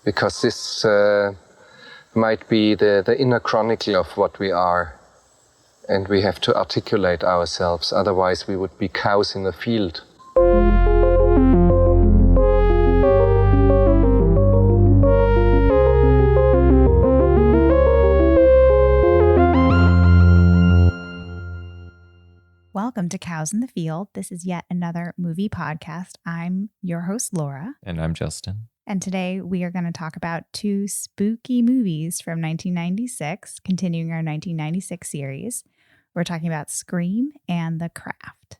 because this might be the inner chronicle of what we are. And we have to articulate ourselves, otherwise we would be cows in a field. Welcome to Cows in the Field. This is yet another movie podcast. I'm your host, Laura. And I'm Justin. And today we are going to talk about two spooky movies from 1996, continuing our 1996 series. We're talking about Scream and The Craft.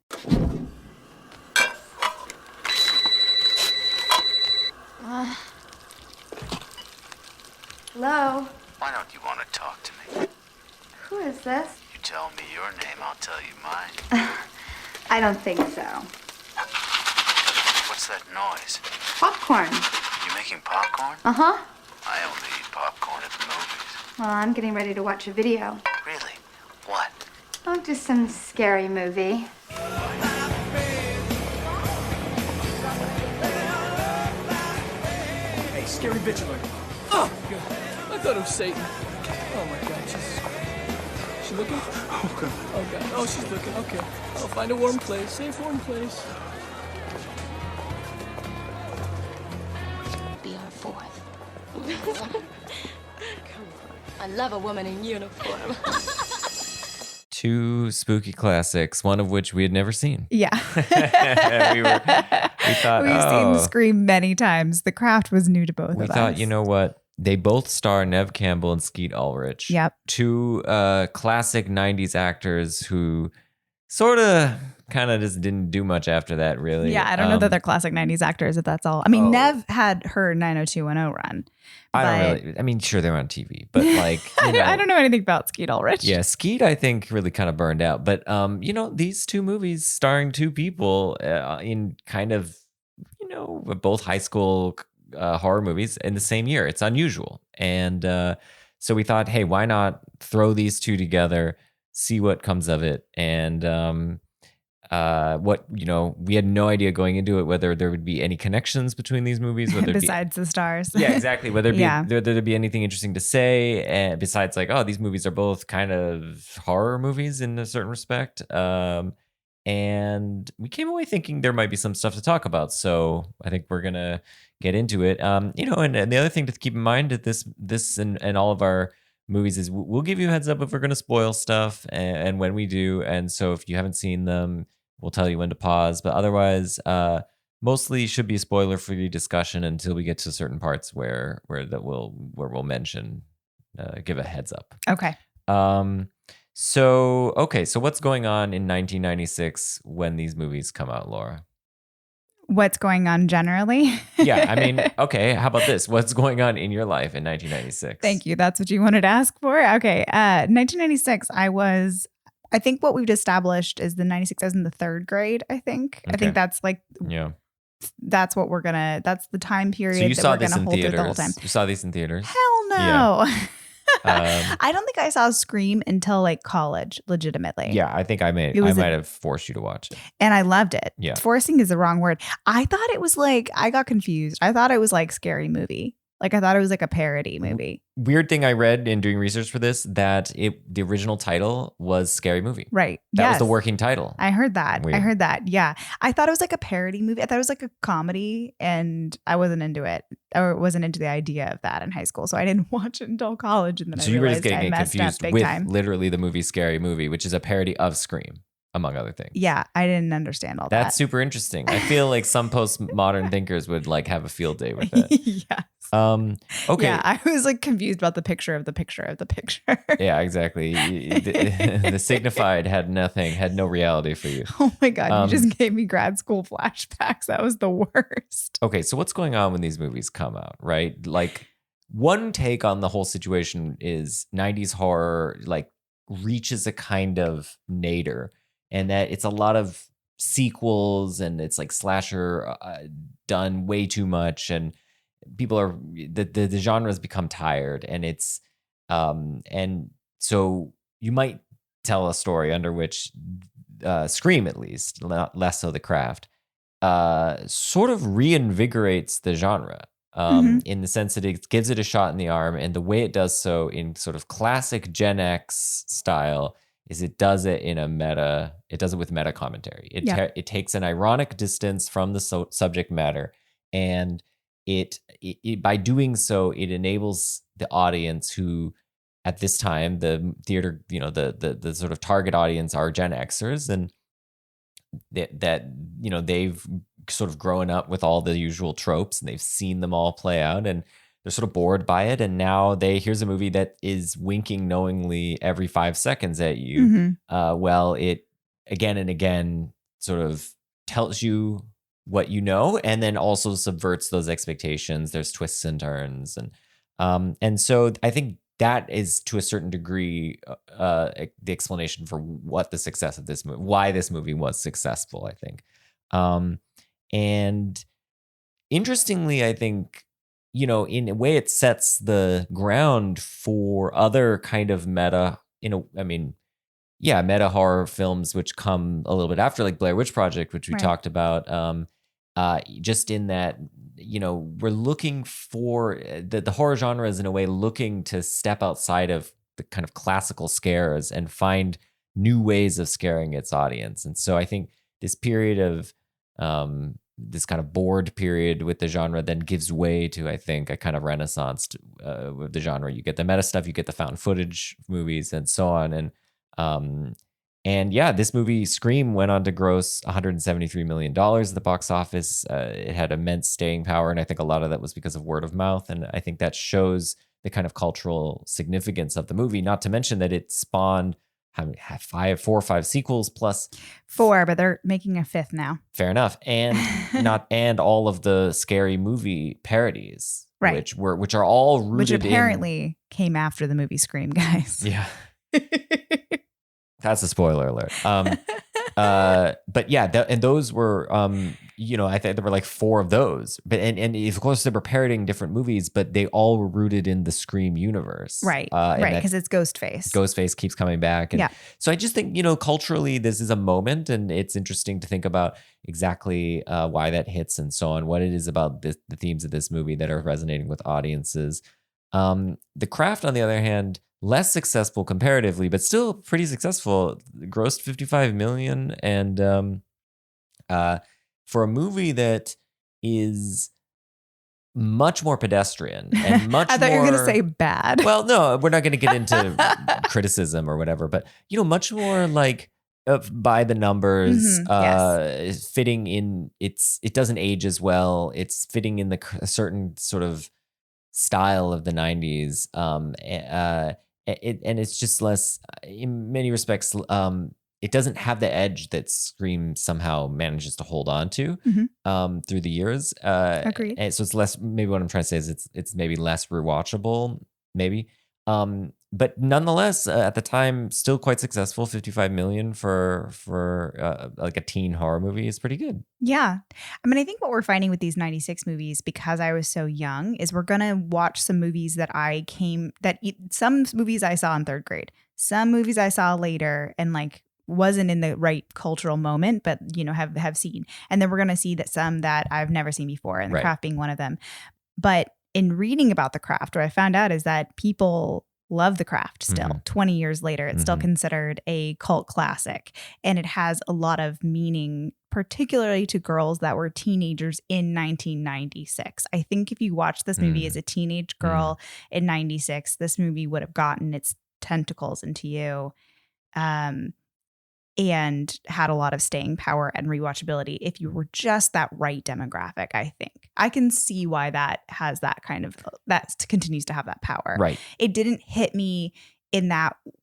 Hello? Why don't you want to talk to me? Who is this? You tell me your name, I'll tell you mine. I don't think so. What's that noise? Popcorn. You making popcorn? Uh-huh. I only eat popcorn at the movies. Well, I'm getting ready to watch a video. Really? What? Oh, just some scary movie. Hey, scary bitch alert. Oh, God. I thought it was Satan. Oh, my God. Jesus Christ. She looking? Oh, God. Oh, God. Oh, she's looking. Okay. I'll find a warm place. Safe, warm place. Be our fourth. Come on. I love a woman in uniform. Two spooky classics, one of which we had never seen. Yeah. we thought, We've seen Scream many times. The Craft was new to both of us. We thought, you know what? They both star Nev Campbell and Skeet Ulrich. Yep. Two classic 90s actors who sort of kind of just didn't do much after that, really. Yeah, I don't know that they're classic 90s actors, if that's all. I mean, Nev had her 90210 run. I don't really. I mean, sure, they were on TV, but like, you know, I don't know anything about Skeet Ulrich. Yeah, Skeet, I think, really kind of burned out. But, you know, these two movies starring two people in kind of, you know, both high school horror movies in the same year. It's unusual. And so we thought, hey, why not throw these two together, see what comes of it. And what, you know, we had no idea going into it whether there would be any connections between these movies, whether besides the stars. Yeah, exactly. Whether there'd be anything interesting to say, and besides, like, oh, these movies are both kind of horror movies in a certain respect. And we came away thinking there might be some stuff to talk about. So I think we're gonna get into it. You know, and the other thing to keep in mind at this and all of our movies is we'll give you a heads up if we're gonna spoil stuff and when we do. And so if you haven't seen them, we'll tell you when to pause. But otherwise, mostly should be a spoiler-free discussion until we get to certain parts where we'll mention, give a heads up. Okay. So what's going on in 1996 when these movies come out, Laura? What's going on generally? Yeah, I mean, okay, how about this? What's going on in your life in 1996? Thank you. That's what you wanted to ask for? Okay. 1996, I think what we've established is the 96 I was in the third grade, I think. Okay. I think that's like, yeah, that's what that's the time period that we're going to hold through the whole time. You saw these in theaters? Hell no. Yeah. I don't think I saw Scream until like college, legitimately. Yeah, I think I might have forced you to watch it. And I loved it. Yeah. Forcing is the wrong word. I thought it was like, I got confused. I thought it was like Scary Movie. Like I thought it was like a parody movie. Weird thing I read in doing research for this, that the original title was Scary Movie. Right. That was the working title. I heard that. Weird. I heard that. Yeah. I thought it was like a parody movie. I thought it was like a comedy and I wasn't into it or wasn't into the idea of that in high school. So I didn't watch it until college. And then so I realized you were just I getting messed confused up big with time. Literally the movie Scary Movie, which is a parody of Scream, among other things. Yeah. I didn't understand all that. That's super interesting. I feel like some postmodern thinkers would like have a field day with that. Yes. Okay. Yeah, I was like confused about the picture of the picture of the picture. Yeah, exactly. The signified had no reality for you. Oh my God, you just gave me grad school flashbacks. That was the worst. Okay, so what's going on when these movies come out, right? Like, one take on the whole situation is 90s horror like reaches a kind of nadir, and that it's a lot of sequels and it's like slasher done way too much, and people are the genre has become tired, and it's and so you might tell a story under which Scream, at least less so The Craft, sort of reinvigorates the genre. in the sense that it gives it a shot in the arm. And the way it does so in sort of classic Gen X style is it does it with meta commentary. It takes an ironic distance from the subject matter, and it by doing so, it enables the audience who, at this time, the theater, the sort of target audience are Gen Xers, and that they've sort of grown up with all the usual tropes and they've seen them all play out, and they're sort of bored by it. And now here's a movie that is winking knowingly every 5 seconds at you. Well, it again and again sort of tells you what you know, and then also subverts those expectations. There's twists and turns, and so I think that is, to a certain degree, the explanation for what the success of this movie, why this movie was successful, I think. And interestingly, I think, in a way, it sets the ground for other kind of meta horror films, which come a little bit after, like Blair Witch Project, which we talked about. Just in that, we're looking for the horror genre is in a way looking to step outside of the kind of classical scares and find new ways of scaring its audience. And so I think this period of this kind of bored period with the genre then gives way to, I think, a kind of renaissance with the genre. You get the meta stuff, you get the found footage movies, and so on. And yeah, this movie, Scream, went on to gross $173 million at the box office. It had immense staying power, and I think a lot of that was because of word of mouth. And I think that shows the kind of cultural significance of the movie, not to mention that it spawned 4 or 5 sequels plus 4, but they're making a 5th now. Fair enough. And all of the Scary Movie parodies, right? Which are all rooted which apparently came after the movie Scream, guys. Yeah. That's a spoiler alert. But yeah, and those were, I think there were like 4 of those. But and of course they were parodying different movies, but they all were rooted in the Scream universe, right? Right, because it's Ghostface. Ghostface keeps coming back, and so I just think culturally this is a moment, and it's interesting to think about exactly why that hits and so on. What it is about the themes of this movie that are resonating with audiences. The Craft, on the other hand, less successful comparatively, but still pretty successful. Grossed $55 million, and for a movie that is much more pedestrian and much. I thought you were going to say bad. Well, no, we're not going to get into criticism or whatever, but much more like by the numbers, fitting in. It doesn't age as well. It's fitting in a certain sort of style of the 90s. And it's just less, in many respects, it doesn't have the edge that Scream somehow manages to hold on to through the years. Agreed. And so it's less, maybe what I'm trying to say is it's maybe less rewatchable, maybe. But nonetheless, at the time, still quite successful. $55 million for like a teen horror movie is pretty good. Yeah. I mean, I think what we're finding with these 96 movies, because I was so young, is we're going to watch some movies some movies I saw in 3rd grade, some movies I saw later and like wasn't in the right cultural moment, but have seen. And then we're going to see some that I've never seen before, and The Craft being one of them. But in reading about The Craft, what I found out is that people love The Craft still. 20 years later, it's still considered a cult classic, and it has a lot of meaning, particularly to girls that were teenagers in 1996. I think if you watch this movie as a teenage girl in 96, this movie would have gotten its tentacles into you, and had a lot of staying power and rewatchability if you were just that right demographic. I think I can see why that continues to have that power. Right. It didn't hit me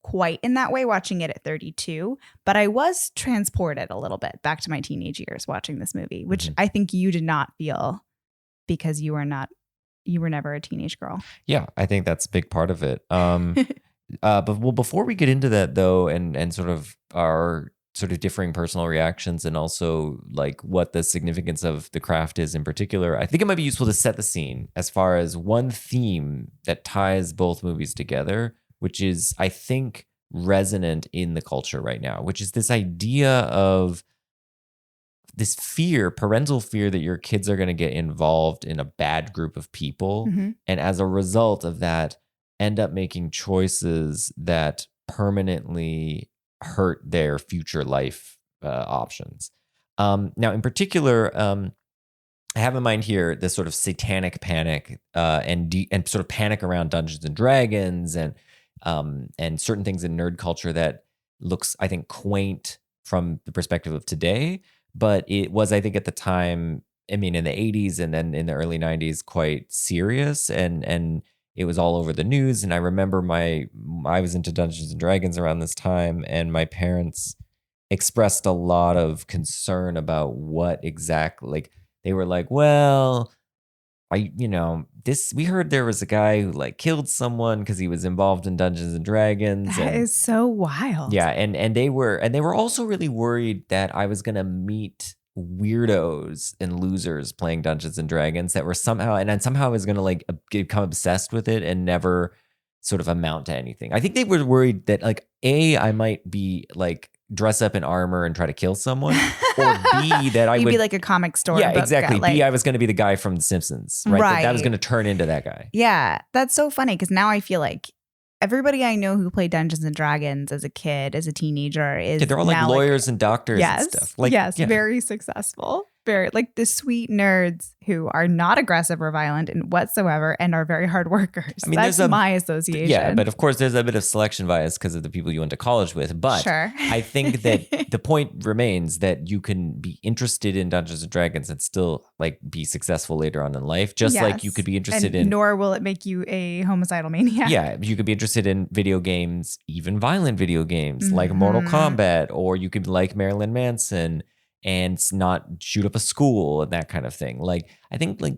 quite in that way watching it at 32, but I was transported a little bit back to my teenage years watching this movie, which I think you did not feel because you were never a teenage girl. Yeah, I think that's a big part of it. But before we get into that though, and sort of our sort of differing personal reactions, and also like what the significance of The Craft is in particular, I think it might be useful to set the scene as far as one theme that ties both movies together, which is, I think, resonant in the culture right now, which is this idea of this fear, parental fear, that your kids are going to get involved in a bad group of people, and as a result of that, end up making choices that permanently hurt their future life options. Now, in particular, I have in mind here this sort of satanic panic and sort of panic around Dungeons and Dragons and certain things in nerd culture that looks, I think, quaint from the perspective of today, but it was, I think, at the time, I mean, in the 80s and then in the early 90s, quite serious, and it was all over the news. And I remember I was into Dungeons and Dragons around this time, and my parents expressed a lot of concern about what exactly, like, they were like, well, we heard there was a guy who like killed someone because he was involved in Dungeons and Dragons. That is so wild. Yeah, and they were also really worried that I was gonna meet weirdos and losers playing Dungeons and Dragons that were somehow I was gonna like become obsessed with it and never sort of amount to anything. I think they were worried that like I might be like dress up in armor and try to kill someone, or B, that I You'd would be like a comic store. Yeah, book exactly. guy, B, I was going to be the guy from The Simpsons, right? That was going to turn into that guy. Yeah, that's so funny because now I feel like everybody I know who played Dungeons and Dragons as a kid, as a teenager, is they're all like now lawyers and doctors and stuff. Like, very successful. Very like the sweet nerds who are not aggressive or violent in whatsoever and are very hard workers. I mean, that's my association. Yeah, but of course there's a bit of selection bias because of the people you went to college with. But sure. I think that the point remains that you can be interested in Dungeons and Dragons and still like be successful later on in life. Just like you could be interested in. Nor will it make you a homicidal maniac. Yeah, you could be interested in video games, even violent video games like Mortal Kombat, or you could like Marilyn Manson and not shoot up a school and that kind of thing. Like, I think like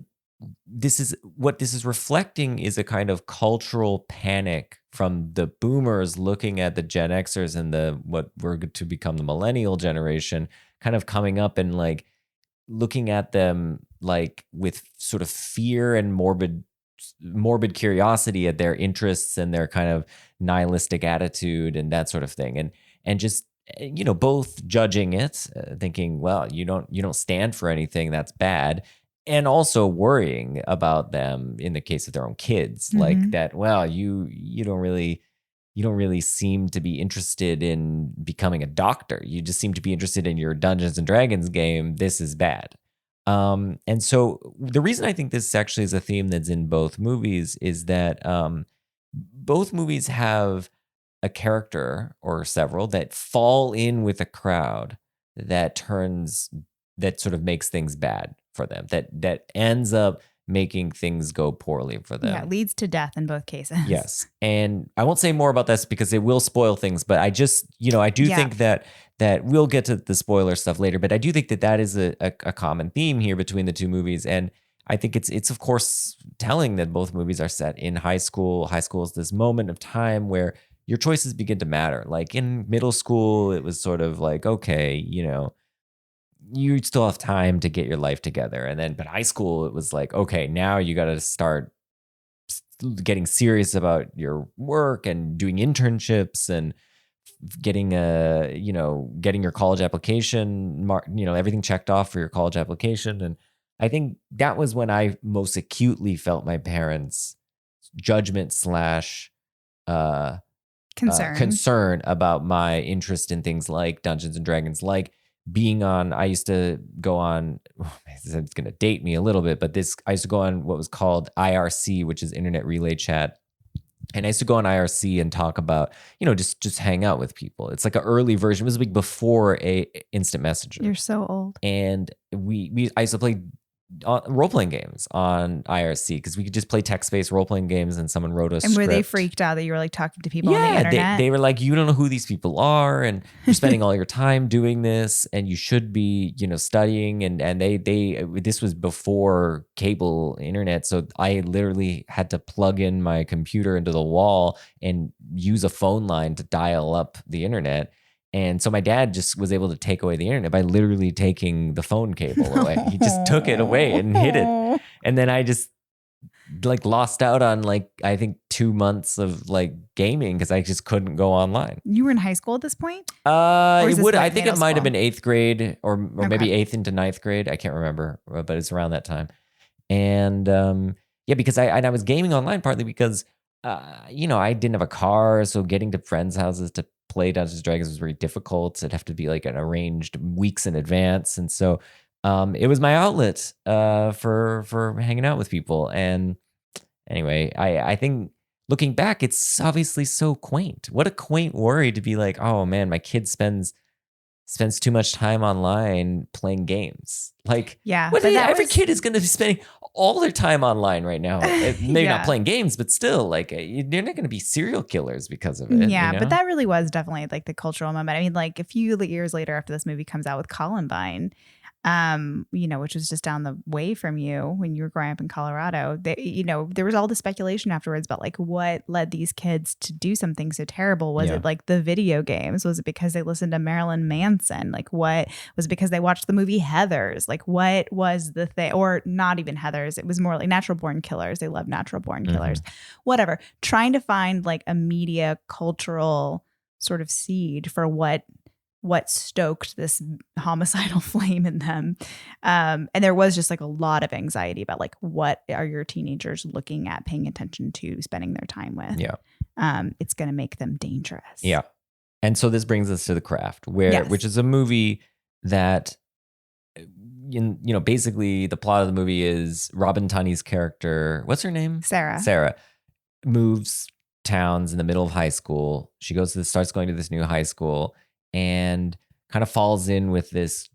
this is reflecting is a kind of cultural panic from the boomers looking at the Gen Xers and what were to become the millennial generation, kind of coming up and like looking at them like with sort of fear and morbid curiosity at their interests and their kind of nihilistic attitude and that sort of thing. And just, both judging it, thinking, well, you don't stand for anything, that's bad, and also worrying about them in the case of their own kids, like that. Well, you don't really seem to be interested in becoming a doctor. You just seem to be interested in your Dungeons and Dragons game. This is bad. And so the reason I think this actually is a theme that's in both movies is that both movies have a character or several that fall in with a crowd that sort of makes things bad for them, that ends up making things go poorly for them. Yeah, it leads to death in both cases. Yes. And I won't say more about this because it will spoil things, but I just, I do think that we'll get to the spoiler stuff later, but I do think that is a common theme here between the two movies. And I think it's of course telling that both movies are set in high school. High school is this moment of time where your choices begin to matter. Like in middle school, it was sort of like, okay, you still have time to get your life together. But high school, it was like, okay, now you got to start getting serious about your work and doing internships and getting your college application, everything checked off for your college application. And I think that was when I most acutely felt my parents' judgment / concern about my interest in things like Dungeons and Dragons, like I used to go on, it's going to date me a little bit, but I used to go on what was called IRC, which is Internet Relay Chat. And I used to go on IRC and talk about, just hang out with people. It's like an early version. It was like before a instant messenger. You're so old. And I used to play role-playing games on IRC because we could just play text-based role-playing games and someone wrote a script. And were they freaked out that you were like talking to people on the internet? They were like, you don't know who these people are and you're spending all your time doing this and you should be, studying. And this was before cable internet. So I literally had to plug in my computer into the wall and use a phone line to dial up the internet. And so my dad just was able to take away the internet by literally taking the phone cable away. He just took it away and hid it. And then I just like lost out on like, I think 2 months of like gaming because I just couldn't go online. You were in high school at this point? It is this would. like I think it middle might have school? been 8th grade or maybe Okay. 8th into 9th grade. I can't remember, but it's around that time. And yeah, because I was gaming online partly because I didn't have a car, so getting to friends' houses to play Dungeons and Dragons was very difficult. It'd have to be like an arranged weeks in advance, and so it was my outlet for hanging out with people. And anyway, I think looking back, it's obviously so quaint. What a quaint worry to be like, oh man, my kid spends too much time online playing games. Like, Yeah, what but that every was- kid is going to be spending all their time online right now. Maybe Yeah. not playing games, but still, like, they're not going to be serial killers because of it. Yeah, you know? but that really was definitely like the cultural moment. I mean, like a few years later after this movie comes out with Columbine, which was just down the way from you when you were growing up in Colorado, there was all the speculation afterwards about like what led these kids to do something so terrible. Was it like the video games? Was it because they listened to Marilyn Manson? Like what was it because they watched the movie Heathers? Like what was the thing? Or not even Heathers. It was more like Natural Born Killers. They love Natural Born Killers. Whatever. Trying to find like a media cultural sort of seed for what stoked this homicidal flame in them. And there was just like a lot of anxiety about like, what are your teenagers looking at, paying attention to, spending their time with? Yeah. It's going to make them dangerous. Yeah. And so this brings us to The Craft, Yes. which is a movie that, basically the plot of the movie is Robin Tunney's character, what's her name? Sarah. Moves towns in the middle of high school. She starts going to this new high school and kind of falls in with this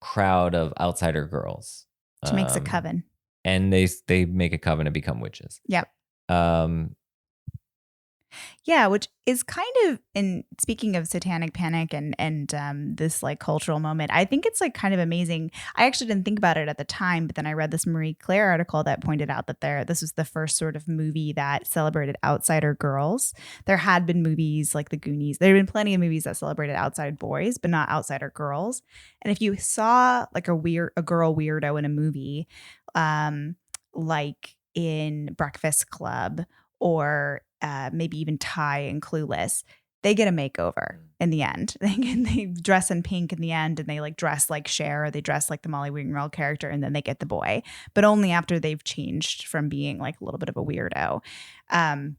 crowd of outsider girls. She makes a coven. And they make a coven to become witches. Yep. Yeah, which is kind of, in speaking of satanic panic and this like cultural moment, I think it's like kind of amazing. I actually didn't think about it at the time, but then I read this Marie Claire article that pointed out that this was the first sort of movie that celebrated outsider girls. There had been movies like The Goonies. There had been plenty of movies that celebrated outside boys, but not outsider girls. And if you saw like a girl weirdo in a movie, like in Breakfast Club or maybe even Ty and Clueless, they get a makeover in the end. They dress in pink in the end, and they like dress like Cher, or they dress like the Molly Ringwald character, and then they get the boy, but only after they've changed from being like a little bit of a weirdo. And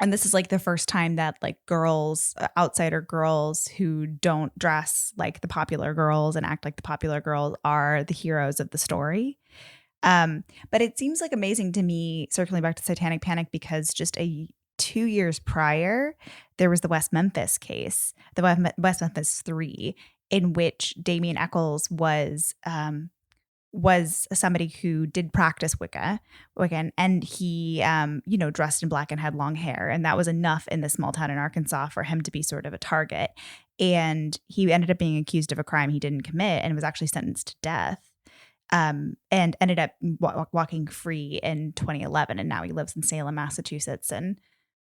this is like the first time that like girls, outsider girls who don't dress like the popular girls and act like the popular girls are the heroes of the story. But it seems like amazing to me, circling back to Satanic Panic, because just 2 years prior, there was the West Memphis case, the West Memphis 3, in which Damien Eccles was somebody who did practice Wiccan, and he, dressed in black and had long hair. And that was enough in this small town in Arkansas for him to be sort of a target. And he ended up being accused of a crime he didn't commit and was actually sentenced to death. And ended up walking free in 2011. And now he lives in Salem, Massachusetts, and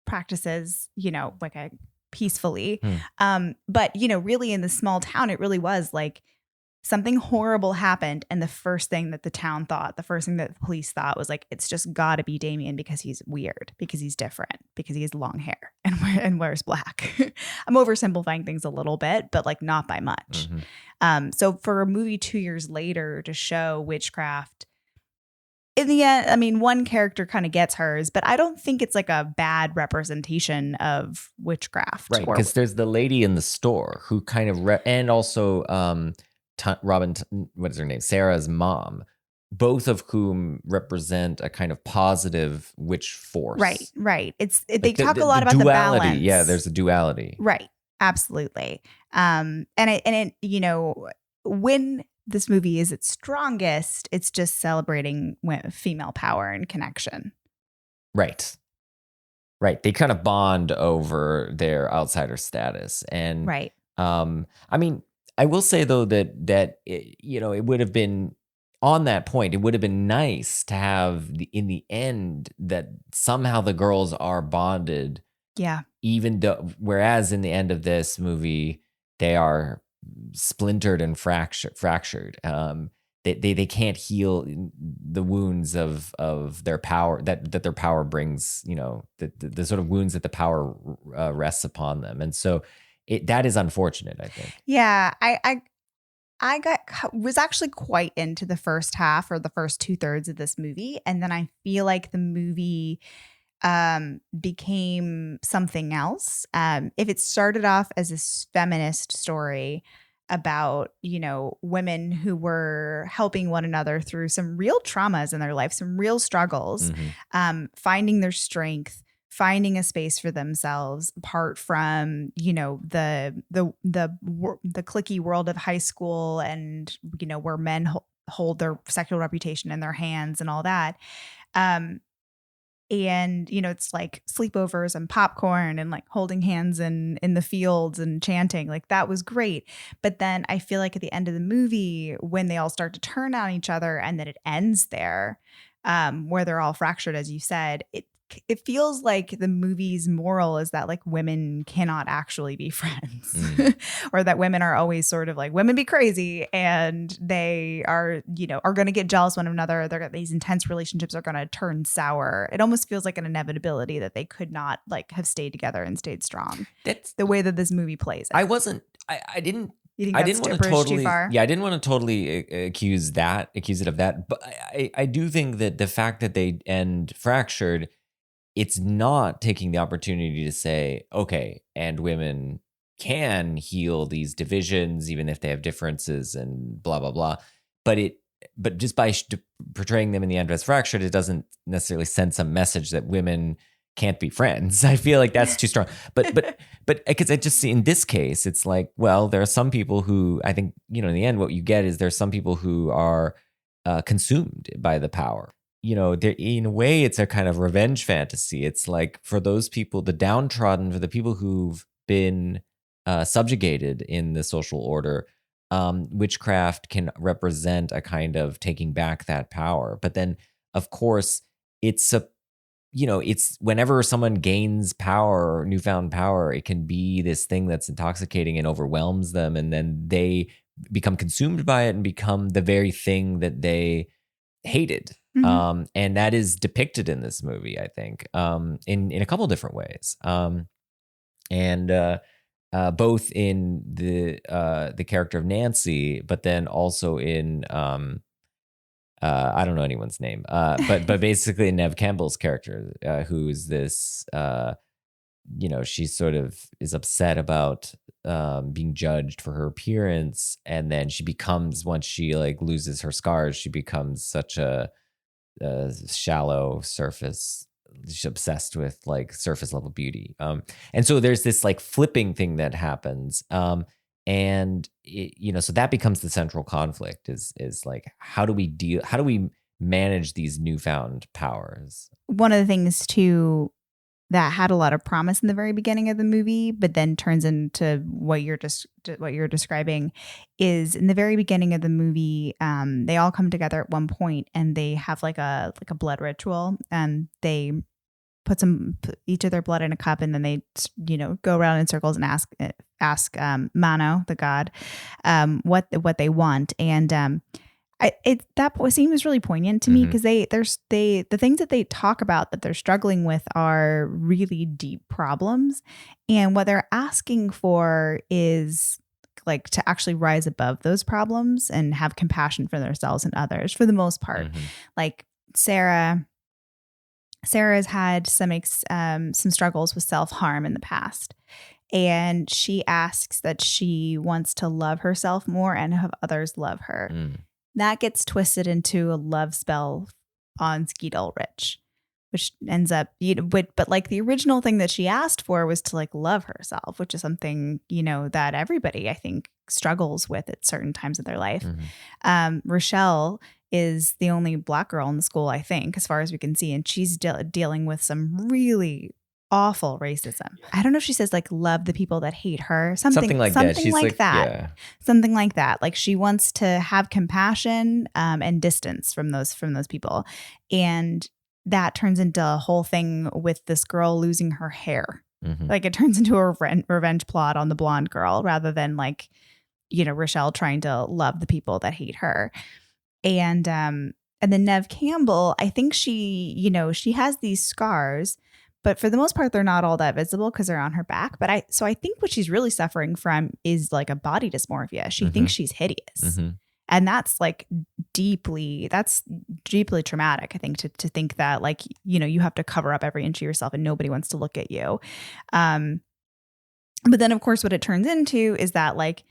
practices, Wicca peacefully. But, really in the small town, it really was like something horrible happened. And the first thing that the town thought, the first thing that the police thought was like, it's just got to be Damien because he's weird, because he's different, because he has long hair and wears black. I'm oversimplifying things a little bit, but like not by much. So for a movie 2 years later to show witchcraft, in the end, I mean, one character kind of gets hers, but I don't think it's like a bad representation of witchcraft. Right, because there's the lady in the store who kind of, and also Robin, what is her name? Sarah's mom, both of whom represent a kind of positive witch force. Right. They talk a lot about the balance. Yeah, there's a duality. Right. Absolutely. And when this movie is its strongest, it's just celebrating female power and connection. Right. They kind of bond over their outsider status. And right. I mean, I will say though that it would have been, on that point, it would have been nice to have in the end that somehow the girls are bonded. Yeah. Even though, whereas in the end of this movie, they are splintered and fractured. they can't heal the wounds of their power that their power brings, the sort of wounds that the power rests upon them. And so that is unfortunate, I think. Yeah, I was actually quite into the first half or the first 2/3 of this movie, and then I feel like the movie became something else. If it started off as a feminist story about, women who were helping one another through some real traumas in their life, some real struggles, finding their strength, finding a space for themselves apart from, the cliquey world of high school and, where men hold their sexual reputation in their hands and all that. And, it's like sleepovers and popcorn and like holding hands in the fields and chanting. Like that was great. But then I feel like at the end of the movie, when they all start to turn on each other and then it ends there, where they're all fractured, as you said, it feels like the movie's moral is that like women cannot actually be friends or that women are always sort of like women be crazy and they are going to get jealous one another. These intense relationships are going to turn sour. It almost feels like an inevitability that they could not like have stayed together and stayed strong. That's the way that this movie plays it. I didn't You think I that's didn't want to totally, too far? yeah, I didn't want to totally accuse it of that. But I do think that the fact that they end fractured, it's not taking the opportunity to say, okay, and women can heal these divisions, even if they have differences and blah, blah, blah. But just by portraying them in the end as fractured, it doesn't necessarily send some message that women can't be friends. I feel like that's too strong. But because I just see in this case, it's like, well, there are some people who I think, in the end, what you get is there's some people who are consumed by the power. In a way, it's a kind of revenge fantasy. It's like for those people, the downtrodden, for the people who've been subjugated in the social order, witchcraft can represent a kind of taking back that power. But then, of course, it's whenever someone gains power or newfound power, it can be this thing that's intoxicating and overwhelms them. And then they become consumed by it and become the very thing that they hated. Mm-hmm. And that is depicted in this movie, I think, in a couple different ways. And both in the character of Nancy, but then also in I don't know anyone's name, but basically Neve Campbell's character, who is this, she sort of is upset about being judged for her appearance, and then she becomes, once she like loses her scars, she becomes such a shallow surface. She's obsessed with like surface level beauty, and so there's this like flipping thing that happens, and it, so that becomes the central conflict is like how do we manage these newfound powers? One of the things too that had a lot of promise in the very beginning of the movie, but then turns into what you're describing is in the very beginning of the movie. They all come together at one point and they have like a blood ritual, and they put each of their blood in a cup, and then they go around in circles and ask Mano, the god, what they want. And that scene was really poignant to me because the things that they talk about that they're struggling with are really deep problems, and what they're asking for is like to actually rise above those problems and have compassion for themselves and others for the most part. Like Sarah has had some struggles with self-harm in the past, and she asks that she wants to love herself more and have others love her. That gets twisted into a love spell on Skeet Ulrich, which ends up, but like the original thing that she asked for was to like love herself, which is something, that everybody I think struggles with at certain times of their life. Rochelle is the only Black girl in the school, I think, as far as we can see. And she's dealing with some really awful racism. I don't know if she says like love the people that hate her. Something like that. She's like that. Yeah. Something like that. Like she wants to have compassion and distance from those people. And that turns into a whole thing with this girl losing her hair. Like it turns into a revenge plot on the blonde girl rather than like, Rochelle trying to love the people that hate her. then Nev Campbell, I think she has these scars, but for the most part, they're not all that visible because they're on her back. But I think what she's really suffering from is like a body dysmorphia. She thinks she's hideous. And that's like deeply traumatic, I think, to think that like, you have to cover up every inch of yourself and nobody wants to look at you. But then, of course, what it turns into is that like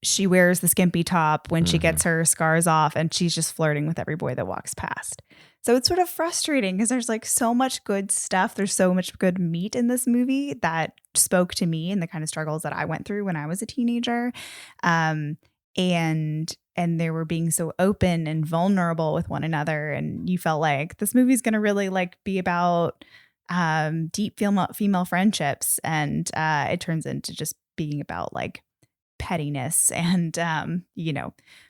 she wears the skimpy top when she gets her scars off and she's just flirting with every boy that walks past. So it's sort of frustrating because there's like so much good stuff. There's so much good meat in this movie that spoke to me and the kind of struggles that I went through when I was a teenager. And they were being so open and vulnerable with one another. And you felt like this movie's going to really like be about deep female friendships. And it turns into just being about like pettiness and,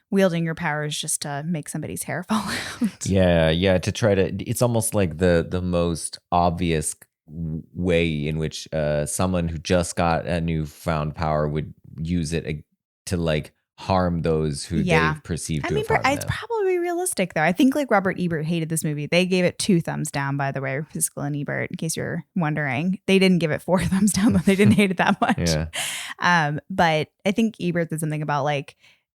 wielding your powers just to make somebody's hair fall out. Yeah. To try to, it's almost like the most obvious way in which someone who just got a newfound power would use it to like harm those who they've perceived to have harmed it's them. probably realistic though. I think like Robert Ebert hated this movie. They gave it 2 thumbs down, by the way, Siskel and Ebert, in case you're wondering. They didn't give it 4 thumbs down, but they didn't hate it that much. Yeah. But I think Ebert did something about like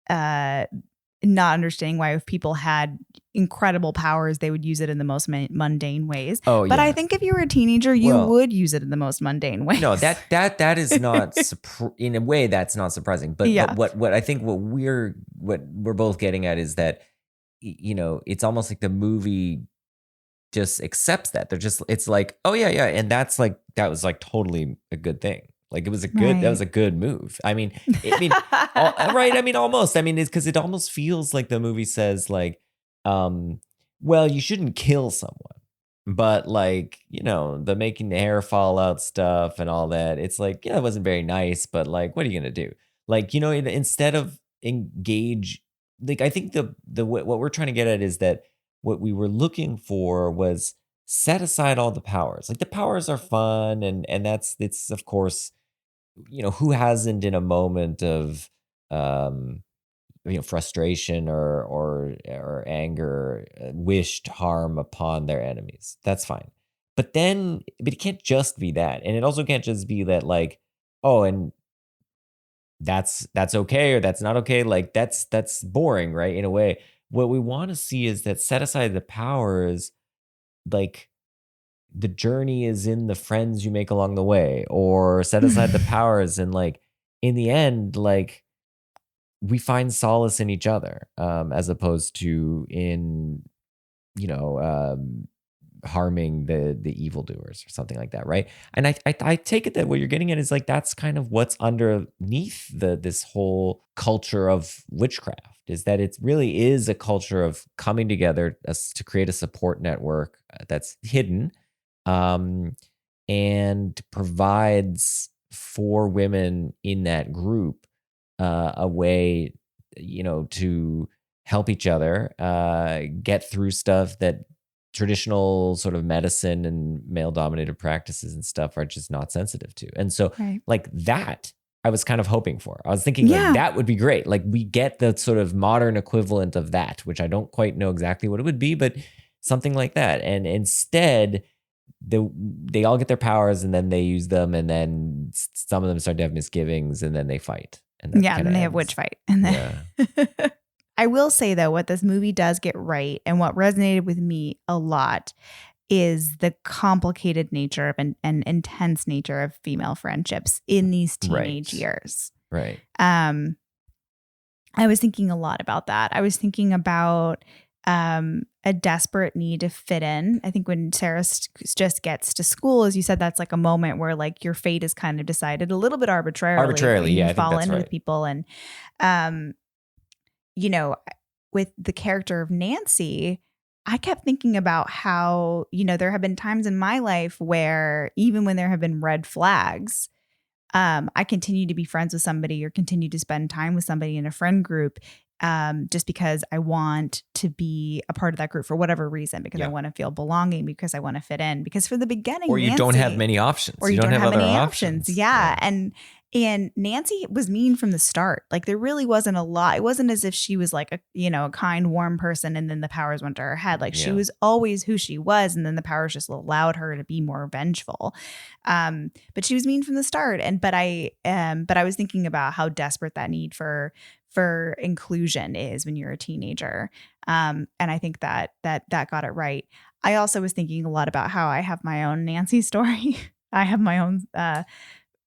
not understanding why if people had incredible powers, they would use it in the most mundane ways. But I think if you were a teenager, you would use it in the most mundane ways. No, that is not in a way that's not surprising. But what I think what we're both getting at is that it's almost like the movie just accepts that. It's like, oh yeah, and that was like totally a good thing. Like it was that was a good move. I mean, right. I mean, almost. I mean, it's because it almost feels like the movie says like, well, you shouldn't kill someone, but like, the making the hair fall out stuff and all that. It's like, it wasn't very nice, but like, what are you going to do? Like, instead of engage, like, I think what we're trying to get at is that what we were looking for was set aside all the powers. Like the powers are fun. And it's of course, who hasn't in a moment of, frustration or anger, wished harm upon their enemies. That's fine. But it can't just be that. And it also can't just be that like, oh, and that's okay or that's not okay. Like that's boring, right? In a way, what we want to see is that set aside the powers, like the journey is in the friends you make along the way, or set aside the powers and like in the end, like we find solace in each other, as opposed to in, harming the evildoers or something like that, right? And I take it that what you're getting at is like that's kind of what's underneath this whole culture of witchcraft, is that it really is a culture of coming together to create a support network that's hidden, and provides for women in that group a way, to help each other get through stuff that traditional sort of medicine and male-dominated practices and stuff are just not sensitive to. And so like that, I was kind of hoping for. I was thinking like that would be great. Like we get the sort of modern equivalent of that, which I don't quite know exactly what it would be, but something like that. And instead, they all get their powers and then they use them, and then some of them start to have misgivings and then they fight. And then they have witch fight. And then I will say though, what this movie does get right and what resonated with me a lot is the complicated nature of and intense nature of female friendships in these teenage years. Right. I was thinking a lot about that. I was thinking about a desperate need to fit in. I think when Sarah just gets to school, as you said, that's like a moment where like your fate is kind of decided a little bit arbitrarily. Yeah, you fall in with people. And, with the character of Nancy, I kept thinking about how, there have been times in my life where even when there have been red flags, I continue to be friends with somebody or continue to spend time with somebody in a friend group, just because I want to be a part of that group for whatever reason, because I want to feel belonging, because I want to fit in, because for the beginning, or you don't have many options, or you don't have many options. Yeah. And Nancy was mean from the start. Like there really wasn't a lot. It wasn't as if she was like a kind, warm person and then the powers went to her head. Like she was always who she was, and then the powers just allowed her to be more vengeful. But she was mean from the start. But I was thinking about how desperate that need for inclusion is when you're a teenager. And I think that got it right. I also was thinking a lot about how I have my own Nancy story. I have my own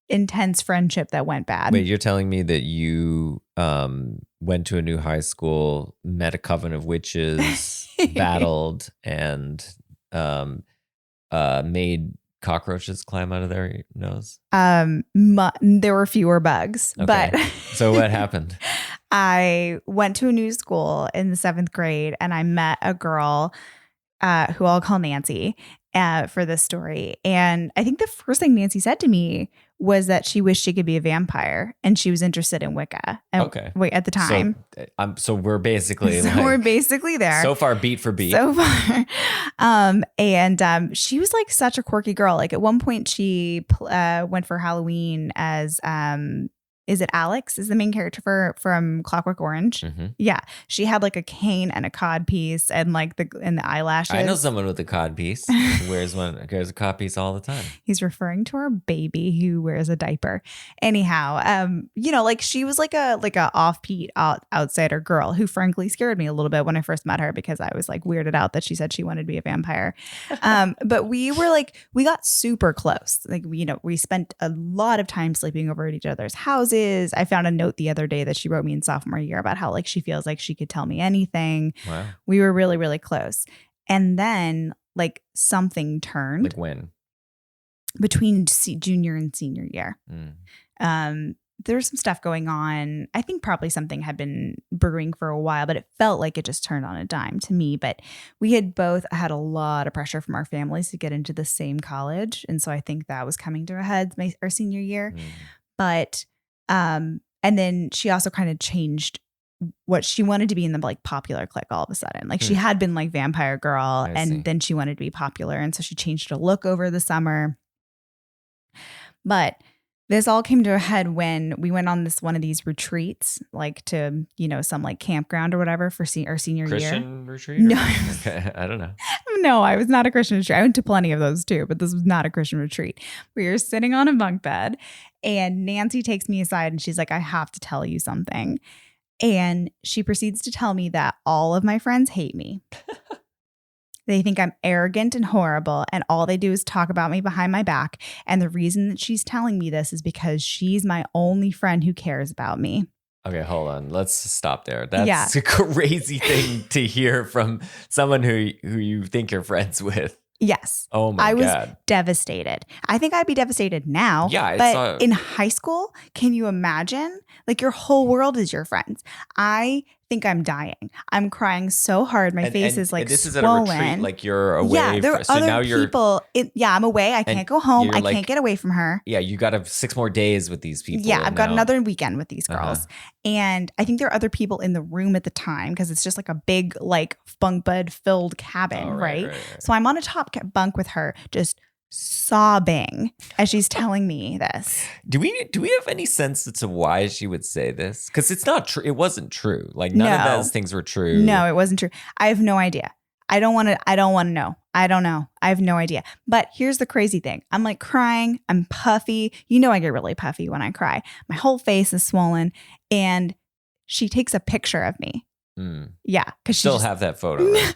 intense friendship that went bad. Wait, you're telling me that you went to a new high school, met a coven of witches, battled, and made cockroaches climb out of their nose? There were fewer bugs, okay. but so what happened? I went to a new school in the 7th grade, and I met a girl who I'll call Nancy for this story. And I think the first thing Nancy said to me was that she wished she could be a vampire, and she was interested in Wicca. At the time. So we're basically we're basically there. So far, beat for beat. So far. And she was like such a quirky girl. Like at one point she went for Halloween as is it Alex is the main character from Clockwork Orange? Mm-hmm. Yeah. She had like a cane and a cod piece and like the eyelashes. I know someone with a cod piece. wears a cod piece all the time. He's referring to our baby who wears a diaper. Anyhow, like she was like a off-beat outsider girl who frankly scared me a little bit when I first met her because I was like weirded out that she said she wanted to be a vampire. But we got super close. Like, we spent a lot of time sleeping over at each other's houses. I found a note the other day that she wrote me in sophomore year about how like she feels like she could tell me anything. Wow. We were really, really close. And then like something turned. Like when? Between junior and senior year. There's some stuff going on. I think probably something had been brewing for a while, but it felt like it just turned on a dime to me. But we had both had a lot of pressure from our families to get into the same college. And so I think that was coming to a head our senior year. But and then she also kind of changed what she wanted to be in the like popular clique all of a sudden. Like she had been like vampire girl then she wanted to be popular. And so she changed her look over the summer. But this all came to a head when we went on one of these retreats, like to, some like campground or whatever for our senior Christian year. retreat? No. Okay, I don't know. No, I was not a Christian retreat. I went to plenty of those too, but this was not a Christian retreat. We were sitting on a bunk bed and Nancy takes me aside and she's like, I have to tell you something. And she proceeds to tell me that all of my friends hate me. They think I'm arrogant and horrible, and all they do is talk about me behind my back. And the reason that she's telling me this is because she's my only friend who cares about me. Okay, hold on. Let's stop there. That's a crazy thing to hear from someone who you think you're friends with. Yes. Oh my God. I was devastated. I think I'd be devastated now. Yeah. But in high school, can you imagine? Like your whole world is your friends. I think I'm dying. I'm crying so hard. My face is like this swollen. Is at a retreat, like you're away. Yeah, there are other people. I'm away. I can't go home. I can't get away from her. Yeah, you got 6 more days with these people. Yeah, I've got another weekend with these girls. And I think there are other people in the room at the time because it's just like a big like bunk bed filled cabin, right? So I'm on a top bunk with her just sobbing as she's telling me this. Do we have any sense as to why she would say this? Because it's not true. It wasn't true. Like none of those things were true. No, it wasn't true. I have no idea. I don't want to know. I don't know. I have no idea. But here's the crazy thing. I'm like crying. I'm puffy. I get really puffy when I cry. My whole face is swollen. And she takes a picture of me. Yeah. Because she still have that photo. Right?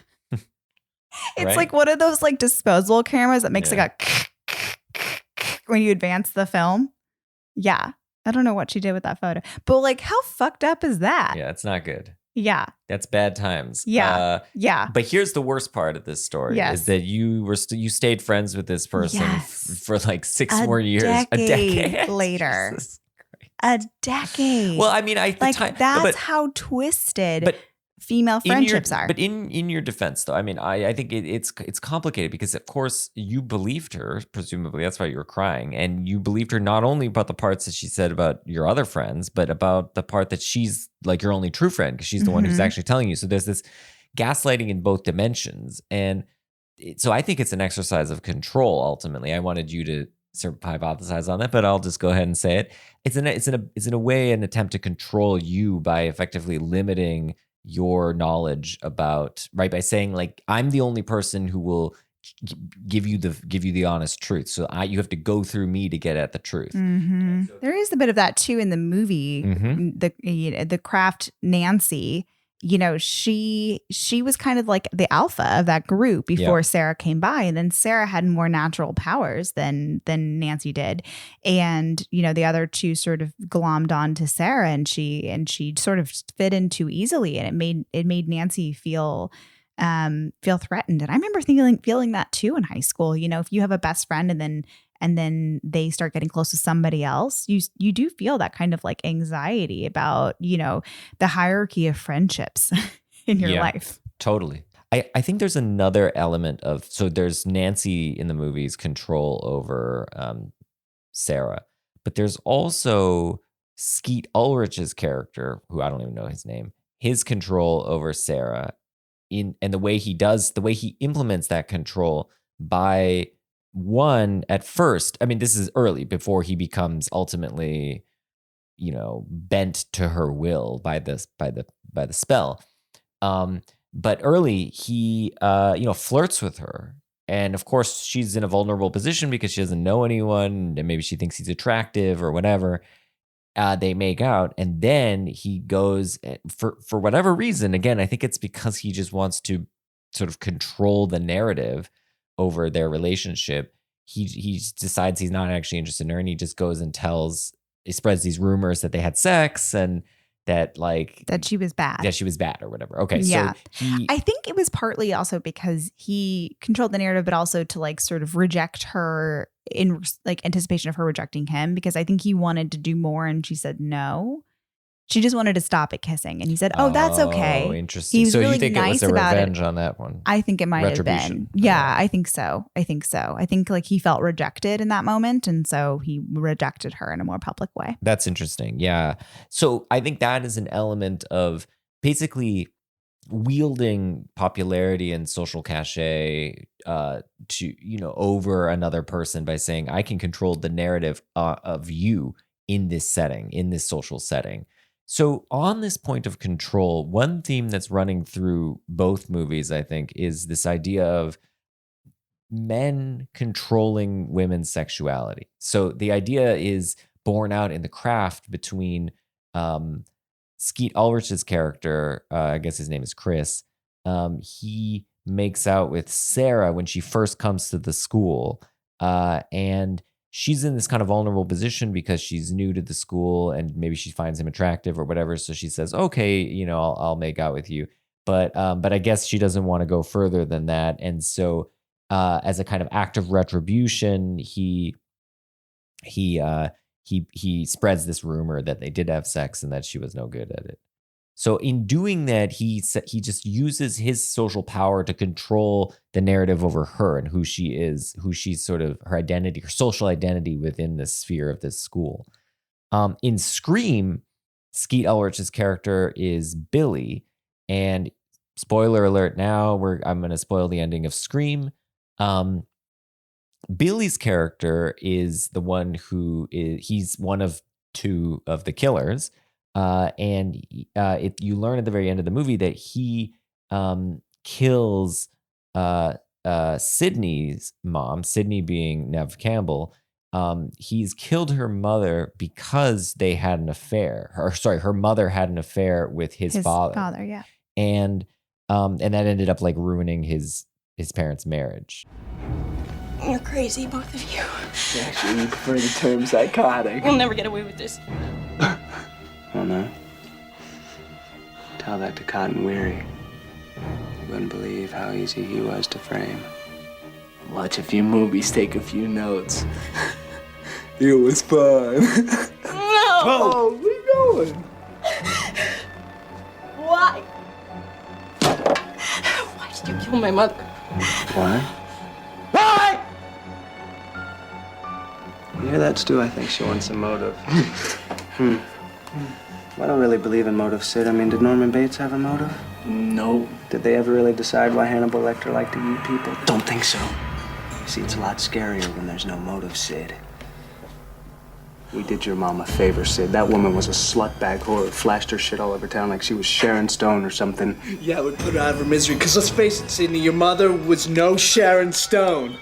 It's like one of those like disposable cameras that makes like a when you advance the film. Yeah. I don't know what she did with that photo. But like how fucked up is that? Yeah, it's not good. Yeah. That's bad times. Yeah. But here's the worst part of this story is that you stayed friends with this person for like 6 more years. A decade later. A decade. Well, I mean, that's how twisted female friendships are. But in your defense, though, I mean, I think it's complicated because, of course, you believed her, presumably. That's why you were crying. And you believed her not only about the parts that she said about your other friends, but about the part that she's like your only true friend because she's the one who's actually telling you. So there's this gaslighting in both dimensions. And so I think it's an exercise of control, ultimately. I wanted you to sort of hypothesize on that, but I'll just go ahead and say it. It's in a way an attempt to control you by effectively limiting your knowledge about, right, by saying like, I'm the only person who will give you the honest truth. So you have to go through me to get at the truth. Mm-hmm. There is a bit of that too in the movie. The craft Nancy, she was kind of like the alpha of that group before Sarah came by, and then Sarah had more natural powers than Nancy did, and the other two sort of glommed on to Sarah, and she sort of fit in too easily, and it made Nancy feel threatened. And I remember feeling that too in high school. If you have a best friend and then they start getting close to somebody else, you do feel that kind of like anxiety about, the hierarchy of friendships in your life. Totally. I think there's another element so there's Nancy in the movie's control over Sarah, but there's also Skeet Ulrich's character, who I don't even know his name, his control over Sarah and the way he implements that control by at first, I mean, this is early before he becomes ultimately, bent to her will by the spell. But early he, flirts with her. And of course she's in a vulnerable position because she doesn't know anyone and maybe she thinks he's attractive or whatever. They make out, and then he goes for whatever reason. Again, I think it's because he just wants to sort of control the narrative over their relationship. He decides he's not actually interested in her, and he just goes and spreads these rumors that they had sex and that she was bad. Yeah, she was bad or whatever. Okay, yeah. So I think it was partly also because he controlled the narrative, but also to sort of reject her in anticipation of her rejecting him, because I think he wanted to do more and she said no. She just wanted to stop at kissing, and he said, "Oh, that's okay." Oh, interesting. He was so really you think nice it was a about revenge on that one? I think it might have been. Yeah, I think so. I think he felt rejected in that moment, and so he rejected her in a more public way. That's interesting. Yeah. So I think that is an element of basically wielding popularity and social cachet to over another person by saying, I can control the narrative of you in this setting, in this social setting. So on this point of control, one theme that's running through both movies, I think, is this idea of men controlling women's sexuality. So the idea is borne out in the craft between Skeet Ulrich's character, I guess his name is Chris. He makes out with Sarah when she first comes to the school, and she's in this kind of vulnerable position because she's new to the school and maybe she finds him attractive or whatever. So she says, okay, I'll make out with you. But I guess she doesn't want to go further than that. And so as a kind of act of retribution, he spreads this rumor that they did have sex and that she was no good at it. So in doing that, he just uses his social power to control the narrative over her and who she is, who she's sort of her identity, her social identity within the sphere of this school. In Scream, Skeet Ulrich's character is Billy, and spoiler alert now, I'm going to spoil the ending of Scream. Billy's character is the one he's one of two of the killers. And you learn at the very end of the movie that he kills Sydney's mom, Sydney being Nev Campbell. He's killed her mother because they had an affair. Her mother had an affair with his father. Yeah. And that ended up ruining his parents' marriage. You're crazy, both of you. Actually, you prefer the term psychotic. We'll never get away with this. Oh, no? Tell that to Cotton Weary. You wouldn't believe how easy he was to frame. Watch a few movies, take a few notes. It was fun. No! Oh, where you going? Why? Why did you kill my mother? Why? Why? You hear that, Stu? I think she wants a motive. I don't really believe in motive, Sid. I mean, did Norman Bates have a motive? No. Did they ever really decide why Hannibal Lecter liked to eat people? Don't think so. See, it's a lot scarier when there's no motive, Sid. We did your mom a favor, Sid. That woman was a slutbag whore. Flashed her shit all over town like she was Sharon Stone or something. Yeah, it would put her out of her misery. Because let's face it, Sidney, your mother was no Sharon Stone.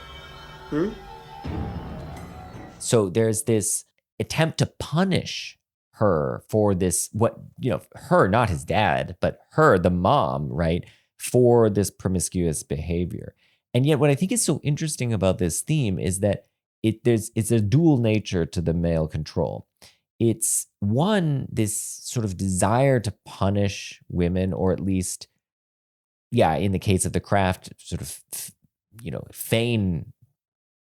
So there's this attempt to punish her for this, her, not his dad, but her, the mom, right, for this promiscuous behavior. And yet what I think is so interesting about this theme is that it's a dual nature to the male control. It's one, this sort of desire to punish women, or at least, in the case of The Craft, sort of, feign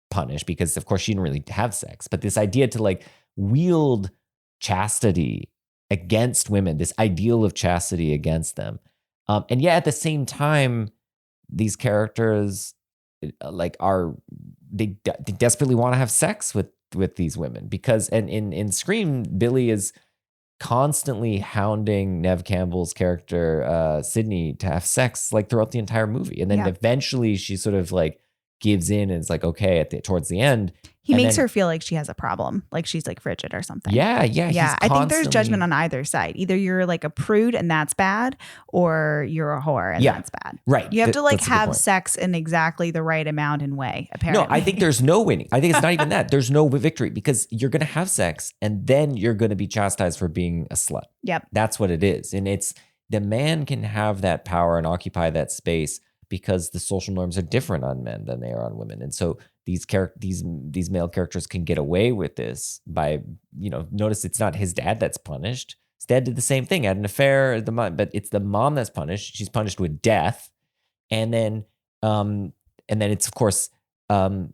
punish, because of course she didn't really have sex, but this idea to like wield chastity against women, this ideal of chastity against them. And yet at the same time, these characters they desperately want to have sex with these women, because in Scream, Billy is constantly hounding Neve Campbell's character Sydney to have sex like throughout the entire movie, and then eventually she sort of like gives in and is like okay towards the end. He makes her feel like she has a problem, like she's like frigid or something. Yeah. I think there's judgment on either side. Either you're like a prude and that's bad, or you're a whore and that's bad. Right. You have to like have sex in exactly the right amount and way, apparently. No, I think there's no winning. I think it's not even that. There's no victory, because you're going to have sex and then you're going to be chastised for being a slut. Yep. That's what it is. And it's the man can have that power and occupy that space because the social norms are different on men than they are on women. And so these male characters can get away with this by, notice it's not his dad that's punished. His dad did the same thing, had an affair, but it's the mom that's punished. She's punished with death. And then it's of course Robin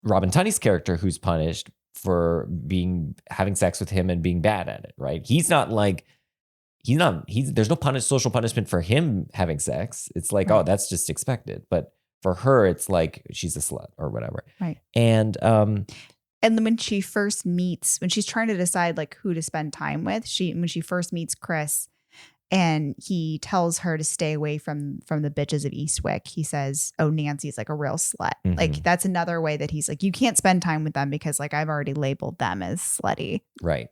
Tunney's character who's punished for having sex with him and being bad at it, right? There's no social punishment for him having sex. It's like, oh, that's just expected. But for her, it's like she's a slut or whatever. Right. And then when she's trying to decide like who to spend time with, when she first meets Chris and he tells her to stay away from the bitches of Eastwick, he says, oh, Nancy's like a real slut. Mm-hmm. Like that's another way that he's like, you can't spend time with them because like I've already labeled them as slutty. Right.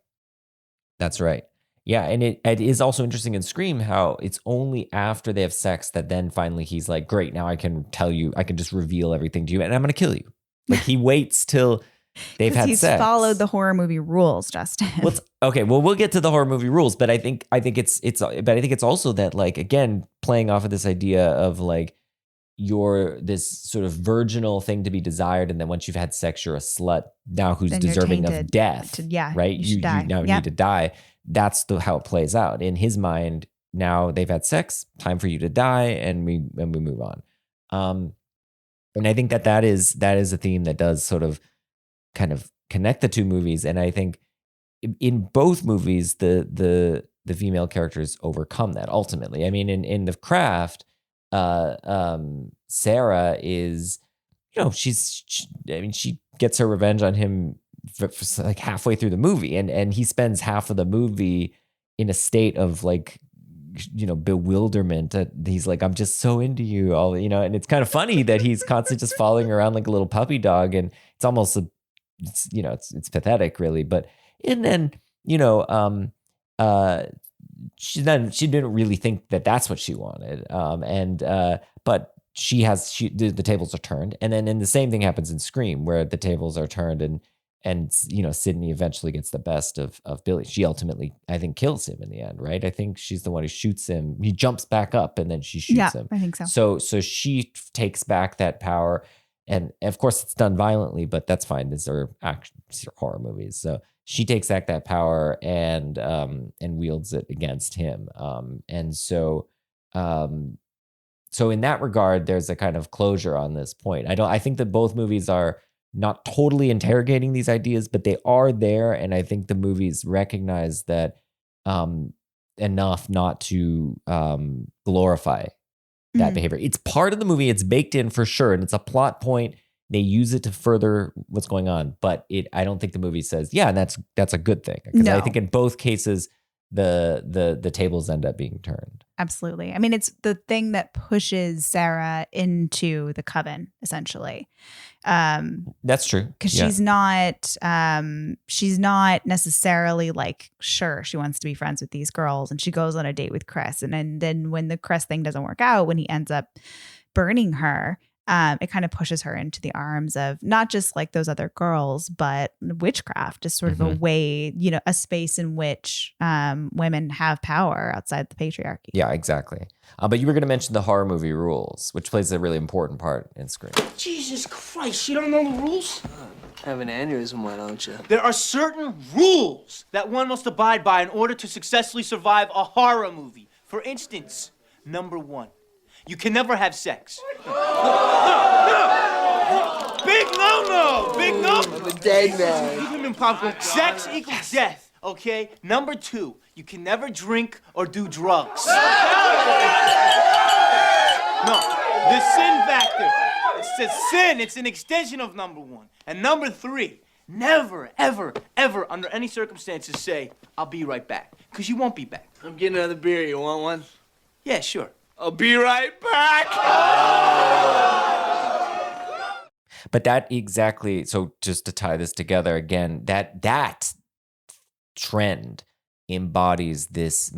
That's right. Yeah, and it is also interesting in Scream how it's only after they have sex that then finally he's like, great, now I can tell you, I can just reveal everything to you and I'm going to kill you. Like he waits till they've had he's sex. He's followed the horror movie rules, Justin. We'll get to the horror movie rules, but I think it's also that like, again, playing off of this idea of like, you're this sort of virginal thing to be desired, and then once you've had sex, you're a slut now who's deserving of death. Right? You now need to die. That's how it plays out in his mind. Now they've had sex, time for you to die, and we move on. And I think that is a theme that does sort of kind of connect the two movies. And I think in both movies, the female characters overcome that ultimately. I mean, in The Craft, Sarah is, she gets her revenge on him for like halfway through the movie, and he spends half of the movie in a state of like, bewilderment. He's like, I'm just so into you, and it's kind of funny that he's constantly just following around like a little puppy dog, and it's almost it's pathetic, really. But and then she didn't really think that that's what she wanted, but the tables are turned, and then the same thing happens in Scream where the tables are turned, and Sydney eventually gets the best of Billy. She ultimately, I think, kills him in the end, right? I think she's the one who shoots him. He jumps back up and then she shoots him. I think so. So she takes back that power, and of course it's done violently, but that's fine. These are horror movies, so she takes back that power and wields it against him. So in that regard, there's a kind of closure on this point. I think that both movies are not totally interrogating these ideas, but they are there. And I think the movies recognize that enough not to glorify that behavior. It's part of the movie. It's baked in for sure. And it's a plot point. They use it to further what's going on. But I don't think the movie says, yeah, that's a good thing. Because I think in both cases, the tables end up being turned. Absolutely. I mean, it's the thing that pushes Sarah into the coven, essentially. That's true. Because she's not necessarily like, sure, she wants to be friends with these girls, and she goes on a date with Chris. And then when the Chris thing doesn't work out, when he ends up burning her, it kind of pushes her into the arms of not just like those other girls, but witchcraft is sort of a way, a space in which women have power outside the patriarchy. Yeah, exactly. But you were going to mention the horror movie rules, which plays a really important part in Scream. Jesus Christ, you don't know the rules? Have an aneurysm, why don't you? There are certain rules that one must abide by in order to successfully survive a horror movie. For instance, number 1, you can never have sex. No! Big no-no! Big no! I'm a dead man. Sex equals death, okay? Number 2, you can never drink or do drugs. No, the sin factor. It's a sin. It's an extension of number 1. And number 3, never, ever, ever, under any circumstances say, I'll be right back. Because you won't be back. I'm getting another beer. You want one? Yeah, sure. I'll be right back. But that exactly, so just to tie this together again, that trend embodies this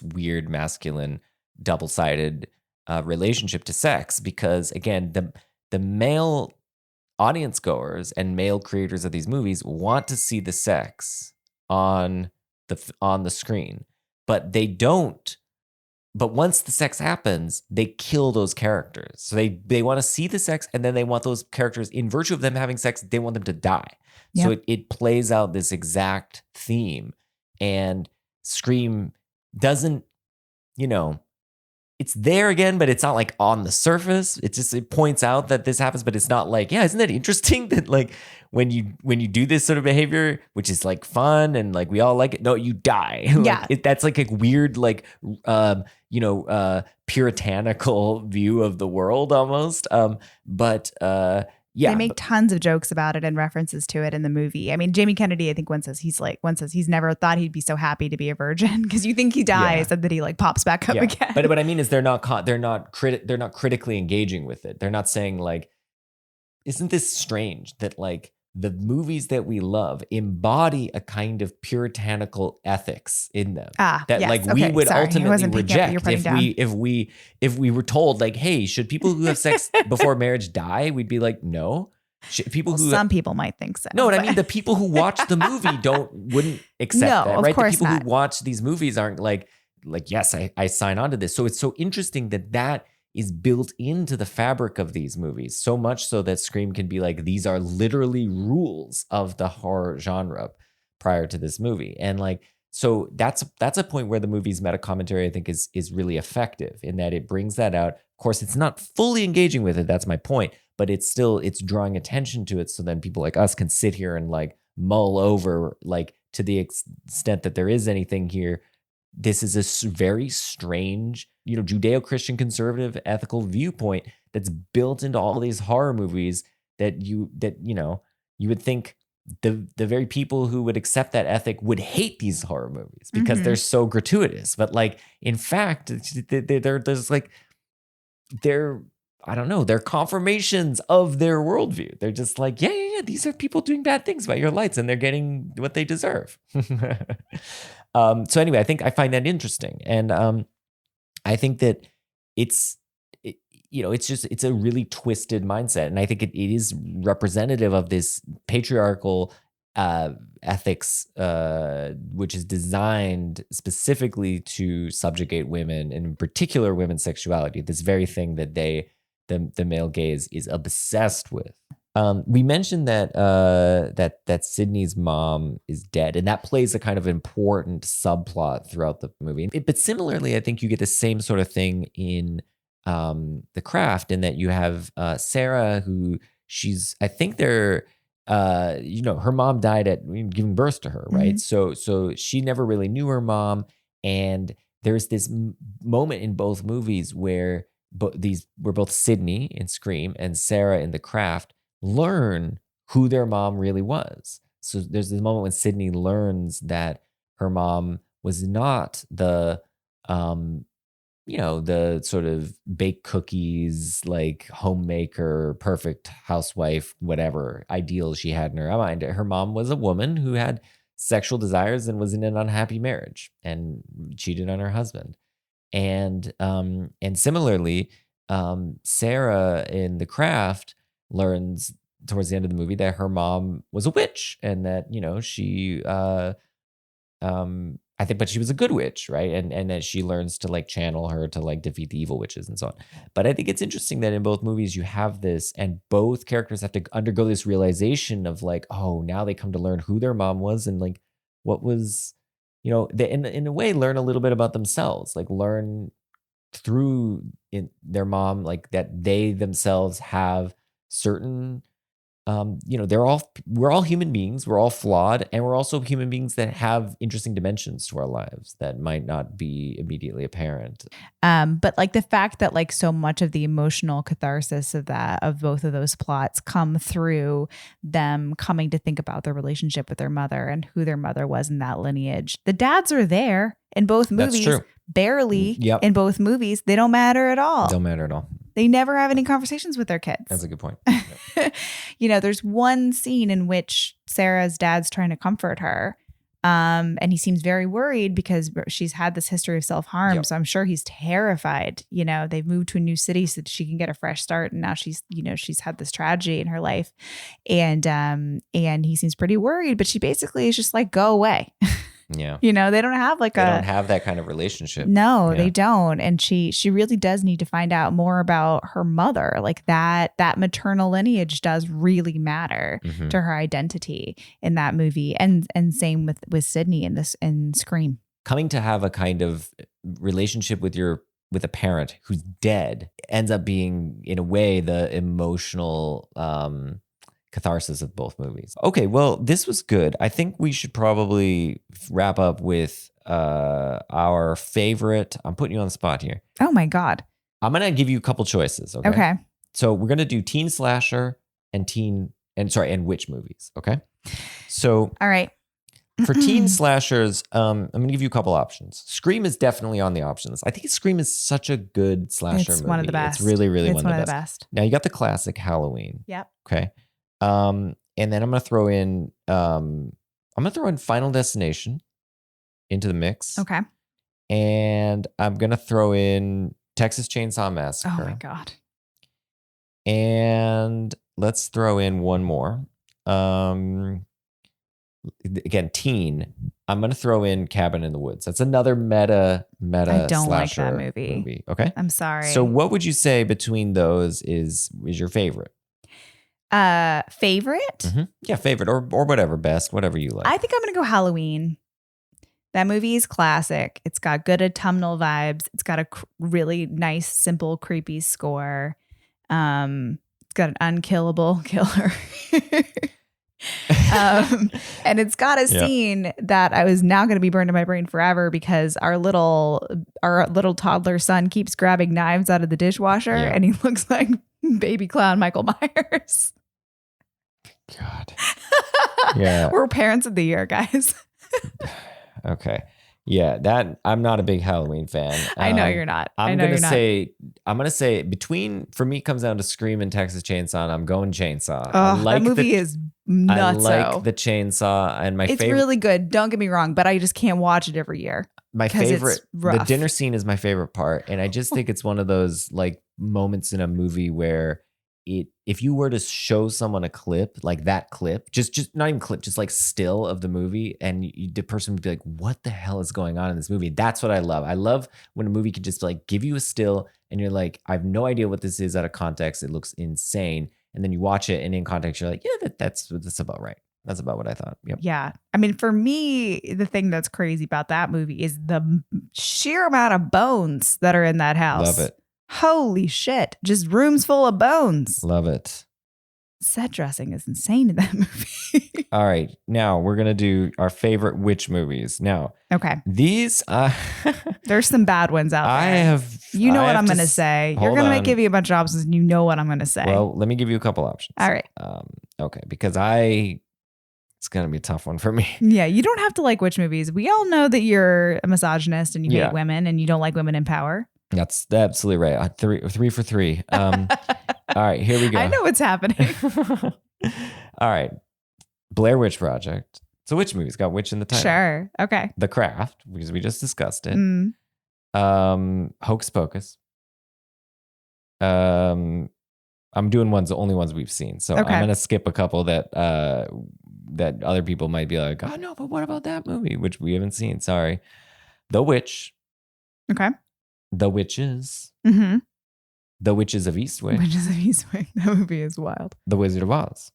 weird masculine, double-sided relationship to sex, because again, the male audience goers and male creators of these movies want to see the sex on the screen, but they don't. But once the sex happens, they kill those characters. So they want to see the sex, and then they want those characters, in virtue of them having sex, they want them to die. Yep. So it plays out this exact theme. And Scream doesn't, it's there again, but it's not like on the surface. It points out that this happens, but it's not like, yeah, isn't that interesting that like when you do this sort of behavior, which is like fun and like we all like it, no, you die. Yeah. That's like a weird, like, puritanical view of the world almost. Yeah, they make tons of jokes about it and references to it in the movie. I mean, Jamie Kennedy, I think once says he's never thought he'd be so happy to be a virgin, because you think he dies and then he like pops back up again. But what I mean is they're not critically engaging with it. They're not saying like, isn't this strange that like the movies that we love embody a kind of puritanical ethics in them we would ultimately reject if we were told like, hey, should people who have sex before marriage die? We'd be like, no. Some people might think so. No, I mean the people who watch the movie wouldn't accept that, right? The people who watch these movies aren't like yes, I sign on to this. So it's so interesting that is built into the fabric of these movies, so much so that Scream can be like, these are literally rules of the horror genre prior to this movie. And like, so that's a point where the movie's meta commentary, I think, is really effective in that it brings that out. Of course, it's not fully engaging with it. That's my point, but it's drawing attention to it. So then people like us can sit here and like mull over, like, to the extent that there is anything here. This is a very strange, Judeo-Christian conservative ethical viewpoint that's built into all these horror movies that you would think the very people who would accept that ethic would hate these horror movies because they're so gratuitous. But like, in fact, they're confirmations of their worldview. They're just like, yeah, these are people doing bad things by your lights and they're getting what they deserve. So anyway, I think I find that interesting. And I think that it's a really twisted mindset. And I think it is representative of this patriarchal ethics, which is designed specifically to subjugate women, and in particular women's sexuality, this very thing that the male gaze is obsessed with. We mentioned that Sydney's mom is dead, and that plays a kind of important subplot throughout the movie. But similarly, I think you get the same sort of thing in The Craft, in that you have Sarah, who I think her mom died at giving birth to her, right? Mm-hmm. So she never really knew her mom, and there's this moment in both movies where both Sydney in Scream and Sarah in The Craft learn who their mom really was. So there's this moment when Sydney learns that her mom was not the the sort of bake cookies, like homemaker, perfect housewife, whatever ideals she had in her mind. Her mom was a woman who had sexual desires and was in an unhappy marriage and cheated on her husband. And similarly, Sarah in The Craft learns towards the end of the movie that her mom was a witch and that, she I think, but she was a good witch, right? And that she learns to like channel her to like defeat the evil witches and so on. But I think it's interesting that in both movies you have this, and both characters have to undergo this realization of like, oh, now they come to learn who their mom was and like what was, they in a way learn a little bit about themselves, like learn through their mom, like that they themselves have certain. We're all human beings. We're all flawed. And we're also human beings that have interesting dimensions to our lives that might not be immediately apparent. But like the fact that like so much of the emotional catharsis of both of those plots come through them coming to think about their relationship with their mother and who their mother was in that lineage. The dads are there in both movies. That's true. Barely in both movies. They don't matter at all. Don't matter at all. They never have any conversations with their kids. That's a good point. There's one scene in which Sarah's dad's trying to comfort her. And he seems very worried because she's had this history of self-harm. Yep. So I'm sure he's terrified. They've moved to a new city so that she can get a fresh start. And now she's had this tragedy in her life. And he seems pretty worried, but she basically is just like, go away. Yeah. They don't have they don't have that kind of relationship. No, they don't. And she really does need to find out more about her mother. Like that maternal lineage does really matter to her identity in that movie. And same with Sydney in Scream. Coming to have a kind of relationship with a parent who's dead ends up being, in a way, the emotional catharsis of both movies. Okay, well, this was good. I think we should probably wrap up with our favorite. I'm putting you on the spot here. Oh my God. I'm going to give you a couple choices. Okay. So we're going to do teen slasher and witch movies. Okay. So, all right. For teen slashers, I'm going to give you a couple options. Scream is definitely on the options. I think Scream is such a good slasher movie. It's one of the best. It's really, really one of the best. Now you got the classic Halloween. Yep. Okay. And then I'm going to throw in Final Destination into the mix. Okay. And I'm going to throw in Texas Chainsaw Massacre. Oh my God. And let's throw in one more. Again, teen. I'm going to throw in Cabin in the Woods. That's another meta I don't like slasher that movie. Okay. I'm sorry. So what would you say between those is your favorite? Favorite? Mm-hmm. Yeah, favorite or whatever, best, whatever you like. I think I'm going to go Halloween. That movie is classic. It's got good autumnal vibes. It's got a really nice, simple, creepy score. It's got an unkillable killer. And it's got a scene that I was now going to be burned in my brain forever because our little toddler son keeps grabbing knives out of the dishwasher and he looks like baby clown Michael Myers. God. Yeah. We're parents of the year, guys. Okay. Yeah, that I'm not a big Halloween fan. I know you're not. I'm gonna say for me it comes down to Scream and Texas Chainsaw, and I'm going Chainsaw. That movie is nuts. I like the Chainsaw, and it's really good. Don't get me wrong, but I just can't watch it every year. My favorite, the dinner scene is my favorite part, and I just think it's one of those like moments in a movie where if you were to show someone a clip, like that clip, just not even clip, just like still of the movie, and the person would be like, what the hell is going on in this movie? That's what I love. I love when a movie can just like give you a still and you're like, I have no idea what this is out of context. It looks insane. And then you watch it and in context, you're like, yeah, that's about right. That's about what I thought. Yep. Yeah. I mean, for me, the thing that's crazy about that movie is the sheer amount of bones that are in that house. Love it. Holy shit. Just rooms full of bones. Love it. Set dressing is insane in that movie. All right. Now we're going to do our favorite witch movies. Now, okay. These, there's some bad ones out there. You know what I'm going to say. You're going to give you a bunch of options and you know what I'm going to say. Well, let me give you a couple options. All right. Okay. Because I It's going to be a tough one for me. Yeah, you don't have to like witch movies. We all know that you're a misogynist and you hate women and you don't like women in power. That's absolutely right. Three for three. All right, here we go. I know what's happening. All right. Blair Witch Project. It's a witch movie. It's got witch in the title. Sure. Okay. The Craft, because we just discussed it. Hocus Pocus. I'm doing the only ones we've seen. So I'm going to skip a couple that other people might be like, oh no, but what about that movie? Which we haven't seen. Sorry. The Witch. Okay. The Witches. Mm-hmm. The Witches of Eastwick. Witches of Eastwick. That movie is wild. The Wizard of Oz.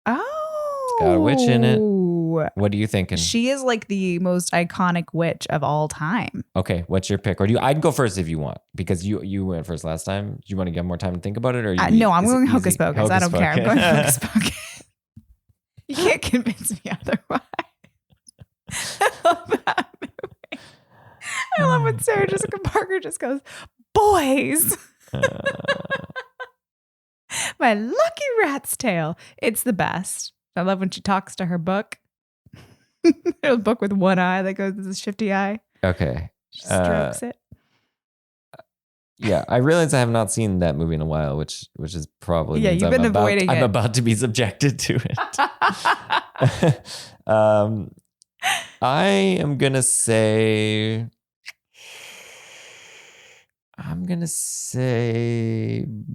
Oh. Got a witch in it. What are you thinking? She is like the most iconic witch of all time. Okay, what's your pick? Or I can go first if you want, because you went first last time. Do you want to get more time to think about it? Or no, I'm going Hocus Pocus. I don't care. I'm going Hocus Pocus. You can't convince me otherwise. I love that movie. I love when Sarah Jessica Parker just goes, boys. My lucky rat's tail. It's the best. I love when she talks to her book. A book with one eye that goes with a shifty eye. Okay. She strokes it. Yeah, I realize I have not seen that movie in a while, which is probably you've been avoiding it. I'm about to be subjected to it. I am gonna say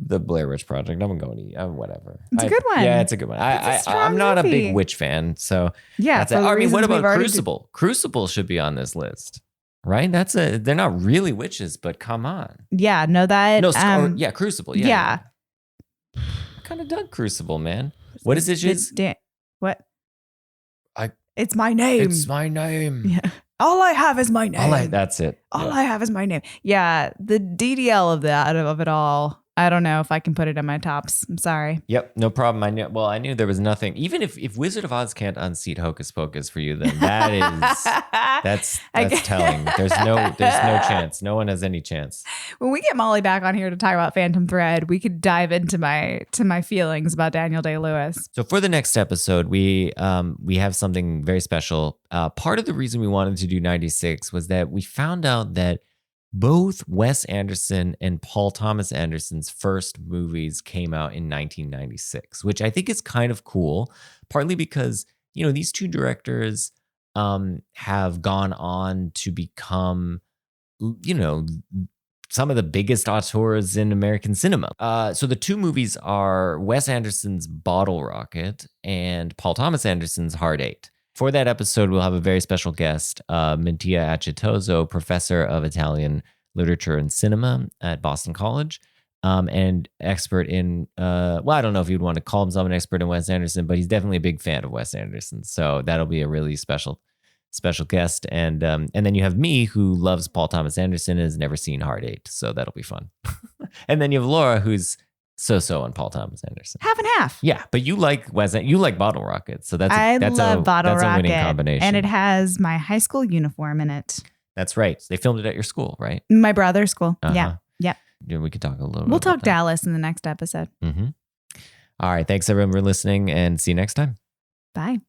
the Blair Witch Project. I'm going to whatever. It's a good one. Yeah, it's a good one. I'm not a big witch fan, so yeah. I mean, what about Crucible? Crucible should be on this list, right? They're not really witches, but come on. Yeah, no, that. No, Crucible. Yeah. I kind of dug Crucible, man. What is it? What? It's my name. It's my name. Yeah. All I have is my name. That's it. All I have is my name. Yeah, the DDL of it all. I don't know if I can put it in my tops. I'm sorry. Yep, no problem. I knew there was nothing. Even if Wizard of Oz can't unseat Hocus Pocus for you, then that's telling. There's no chance. No one has any chance. When we get Molly back on here to talk about Phantom Thread, we could dive into my feelings about Daniel Day-Lewis. So for the next episode, we have something very special. Part of the reason we wanted to do 96 was that we found out that both Wes Anderson and Paul Thomas Anderson's first movies came out in 1996, which I think is kind of cool, partly because, these two directors have gone on to become, some of the biggest auteurs in American cinema. So the two movies are Wes Anderson's Bottle Rocket and Paul Thomas Anderson's Hard Eight. For that episode, we'll have a very special guest, Mintia Acetoso, professor of Italian literature and cinema at Boston College, and expert in, I don't know if you'd want to call himself an expert in Wes Anderson, but he's definitely a big fan of Wes Anderson. So that'll be a really special guest. And then you have me, who loves Paul Thomas Anderson and has never seen Hard Eight. So that'll be fun. And then you have Laura, who's so on Paul Thomas Anderson. Half and half. Yeah, but you like Bottle Rocket, so that's a winning combination. And it has my high school uniform in it. That's right. They filmed it at your school, right? My brother's school. Uh-huh. Yeah. We could talk a little bit. We'll talk Dallas in the next episode. Mm-hmm. All right. Thanks everyone for listening, and see you next time. Bye.